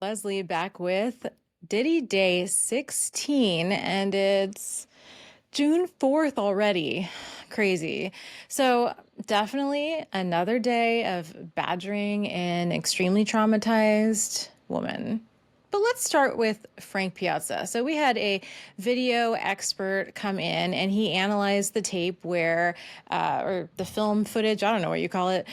Leslie back with Diddy Day 16, and it's June 4th already. Crazy. So, definitely another day of badgering an extremely traumatized woman. But let's start with Frank Piazza. So, we had a video expert come in and he analyzed the tape or the film footage, I don't know what you call it,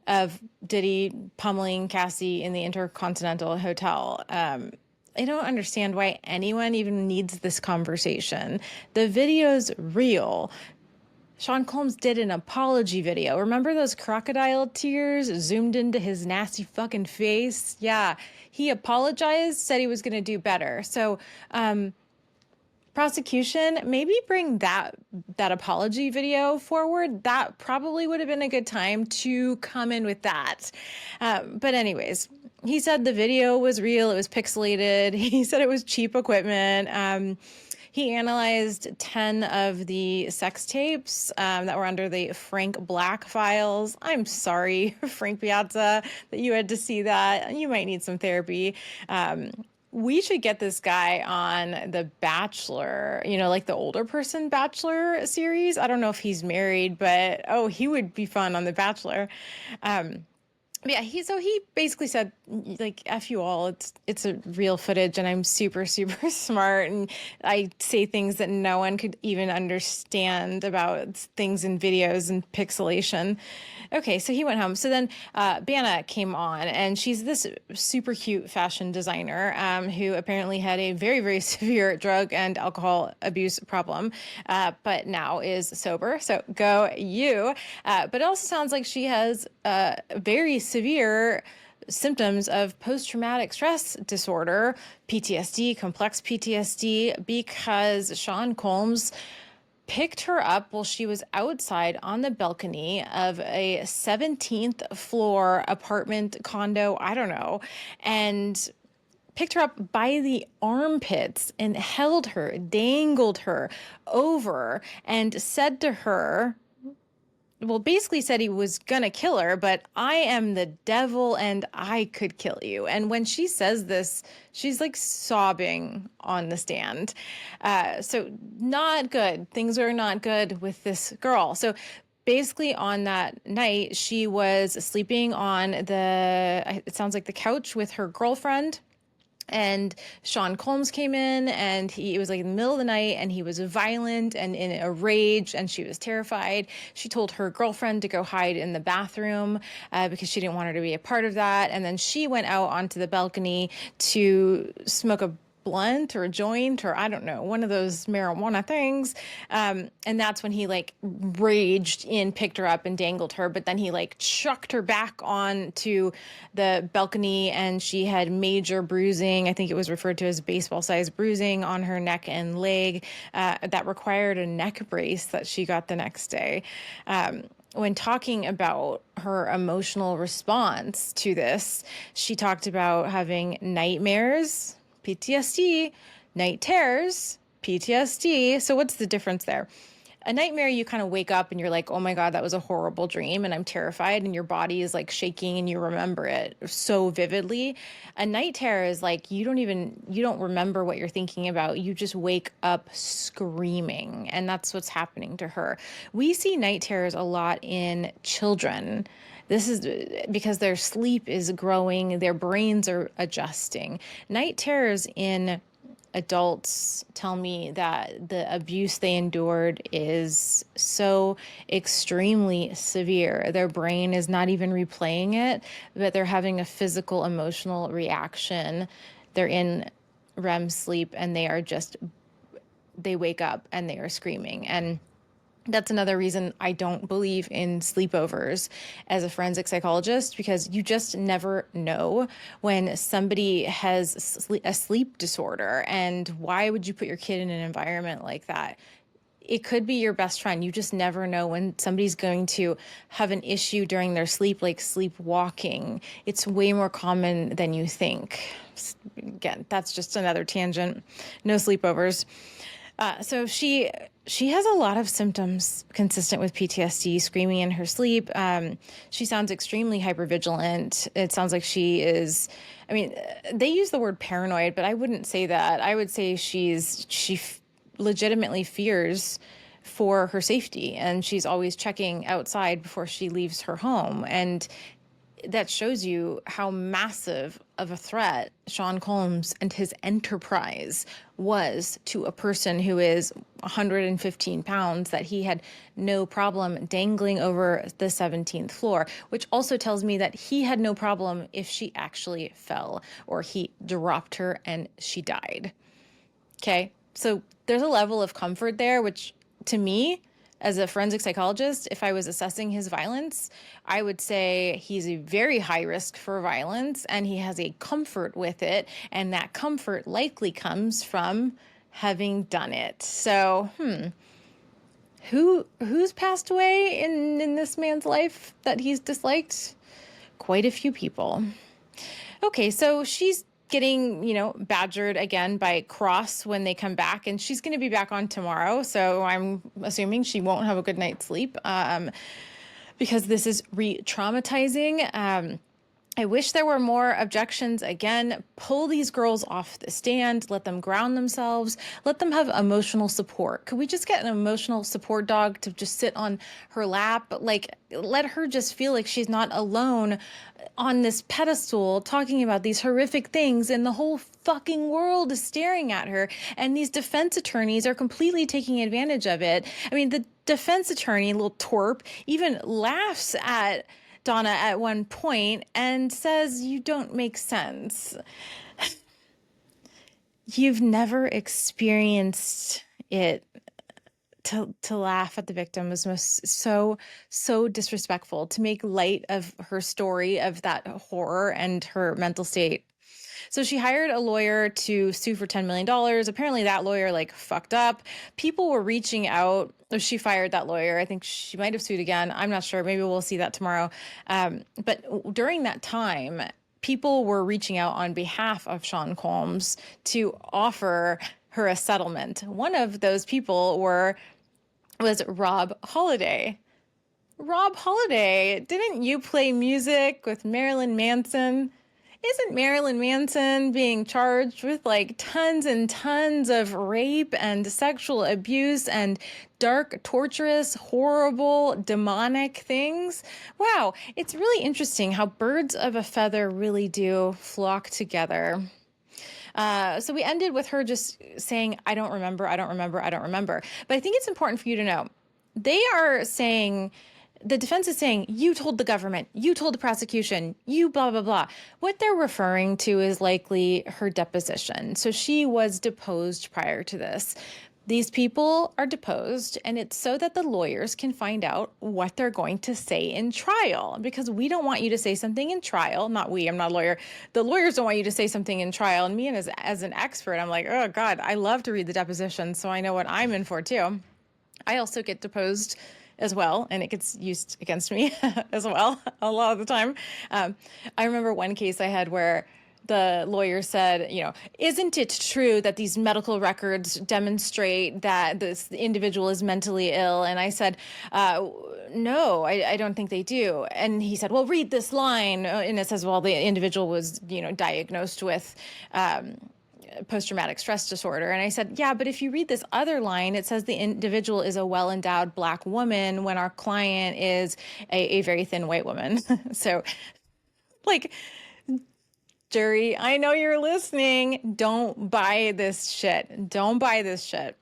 of Diddy pummeling Cassie in the Intercontinental Hotel. I don't understand why anyone even needs this conversation. The video's real. Sean Combs did an apology video. Remember those crocodile tears zoomed into his nasty fucking face? Yeah, he apologized, said he was going to do better. So, prosecution, maybe bring that apology video forward. That probably would have been a good time to come in with that. But anyways, he said the video was real. It was pixelated. He said it was cheap equipment. He analyzed 10 of the sex tapes that were under the Frank Black files. I'm sorry, Frank Piazza, that you had to see that. You might need some therapy. We should get this guy on The Bachelor, like the older person Bachelor series. I don't know if he's married, but oh, he would be fun on The Bachelor. Yeah, he basically said like F you all, it's a real footage and I'm super, super smart and I say things that no one could even understand about things in videos and pixelation. Okay, so he went home. So then Banna came on and she's this super cute fashion designer who apparently had a very, very severe drug and alcohol abuse problem, but now is sober. So go you. But it also sounds like she has very severe symptoms of post-traumatic stress disorder, PTSD, complex PTSD, because Sean Combs picked her up while she was outside on the balcony of a 17th floor apartment condo, I don't know, and picked her up by the armpits and held her, dangled her over, and said to her, well, basically said he was gonna kill her, but I am the devil and I could kill you. And when she says this, she's like sobbing on the stand. So not good. Things are not good with this girl. So basically on that night, she was sleeping on it sounds like the couch with her girlfriend. And Sean Combs came in and it was like in the middle of the night and he was violent and in a rage and she was terrified. She told her girlfriend to go hide in the bathroom because she didn't want her to be a part of that. And then she went out onto the balcony to smoke a blunt or a joint or I don't know, one of those marijuana things. And that's when he like raged in, picked her up and dangled her. But then he like chucked her back onto the balcony and she had major bruising. I think it was referred to as baseball sized bruising on her neck and leg that required a neck brace that she got the next day. When talking about her emotional response to this, she talked about having nightmares, PTSD, night terrors, PTSD. So what's the difference there? A nightmare, you kind of wake up and you're like, oh my God, that was a horrible dream and I'm terrified and your body is like shaking and you remember it so vividly. A night terror is like you don't remember what you're thinking about. You just wake up screaming and that's what's happening to her. We see night terrors a lot in children. This is because their sleep is growing, their brains are adjusting. Night terrors in adults tell me that the abuse they endured is so extremely severe. Their brain is not even replaying it, but they're having a physical, emotional reaction. They're in REM sleep and they wake up and they are screaming. And that's another reason I don't believe in sleepovers as a forensic psychologist, because you just never know when somebody has a sleep disorder. And why would you put your kid in an environment like that? It could be your best friend. You just never know when somebody's going to have an issue during their sleep, like sleepwalking. It's way more common than you think. Again, that's just another tangent. No sleepovers. So she has a lot of symptoms consistent with PTSD, screaming in her sleep. She sounds extremely hypervigilant. It sounds like she is. I mean, they use the word paranoid, but I wouldn't say that. I would say legitimately fears for her safety, and she's always checking outside before she leaves her home. And that shows you how massive of a threat Sean Combs and his enterprise was to a person who is 115 pounds, that he had no problem dangling over the 17th floor, which also tells me that he had no problem if she actually fell or he dropped her and she died. Okay. So there's a level of comfort there, which to me, as a forensic psychologist, if I was assessing his violence, I would say he's a very high risk for violence and he has a comfort with it. And that comfort likely comes from having done it. So, who's passed away in this man's life that he's disliked? Quite a few people. Okay, so she's getting, badgered again by Cross when they come back, and she's going to be back on tomorrow. So I'm assuming she won't have a good night's sleep because this is re-traumatizing. I wish there were more objections. Again, pull these girls off the stand, let them ground themselves, let them have emotional support. Could we just get an emotional support dog to just sit on her lap? Like, let her just feel like she's not alone on this pedestal talking about these horrific things, and the whole fucking world is staring at her. And these defense attorneys are completely taking advantage of it. I mean, the defense attorney, little twerp, even laughs at Donna at one point and says, "You don't make sense." You've never experienced it. To laugh at the victim was so disrespectful, to make light of her story of that horror and her mental state. So she hired a lawyer to sue for $10 million. Apparently that lawyer fucked up. People were reaching out. She fired that lawyer. I think she might have sued again. I'm not sure. Maybe we'll see that tomorrow. But during that time, people were reaching out on behalf of Sean Combs to offer her a settlement. One of those people was Rob Holiday. Rob Holiday, didn't you play music with Marilyn Manson? Isn't Marilyn Manson being charged with tons and tons of rape and sexual abuse and dark, torturous, horrible, demonic things? Wow, it's really interesting how birds of a feather really do flock together. So we ended with her just saying, "I don't remember, I don't remember, I don't remember." But I think it's important for you to know, they are saying, the defense is saying, "You told the government, you told the prosecution, you blah, blah, blah." What they're referring to is likely her deposition. So she was deposed prior to this. These people are deposed, and it's so that the lawyers can find out what they're going to say in trial, because we don't want you to say something in trial. Not we, I'm not a lawyer. The lawyers don't want you to say something in trial. And me, and as an expert, I'm like, oh God, I love to read the deposition, so I know what I'm in for too. I also get deposed as well, and it gets used against me as well a lot of the time. I remember one case I had where the lawyer said, "Isn't it true that these medical records demonstrate that this individual is mentally ill?" And I said, "No, I don't think they do." And he said, "Well, read this line." And it says, well, the individual was, diagnosed with post-traumatic stress disorder. And I said, "Yeah, but if you read this other line, it says the individual is a well-endowed Black woman when our client is a very thin white woman." So, jury, I know you're listening. Don't buy this shit. Don't buy this shit.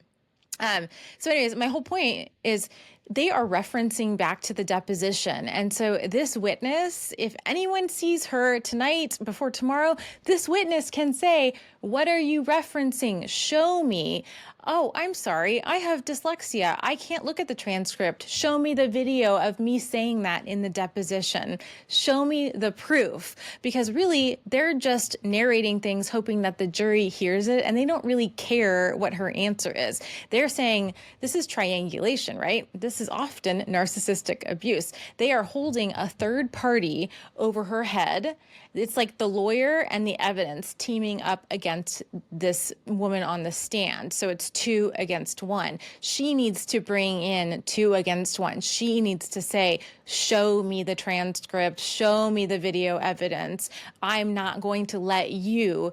So anyways, my whole point is they are referencing back to the deposition. And so this witness, if anyone sees her tonight before tomorrow, this witness can say, "What are you referencing? Show me." "Oh, I'm sorry, I have dyslexia. I can't look at the transcript. Show me the video of me saying that in the deposition. Show me the proof." Because really, they're just narrating things, hoping that the jury hears it, and they don't really care what her answer is. They're saying, this is triangulation, right? This is often narcissistic abuse. They are holding a third party over her head. It's like the lawyer and the evidence teaming up against this woman on the stand. So it's 2 against 1. She needs to bring in 2 against 1. She needs to say, show me the transcript, show me the video evidence. I'm not going to let you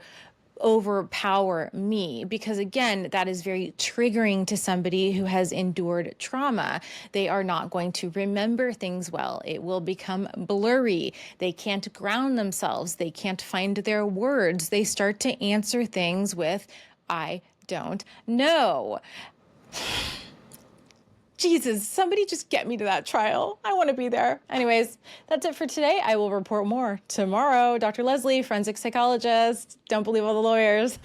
overpower me, because again, that is very triggering to somebody who has endured trauma. They are not going to remember things well. It will become blurry. They can't ground themselves. They can't find their words. They start to answer things with, I don't know. Jesus, somebody just get me to that trial. I want to be there. Anyways, that's it for today. I will report more tomorrow. Dr. Leslie, forensic psychologist. Don't believe all the lawyers.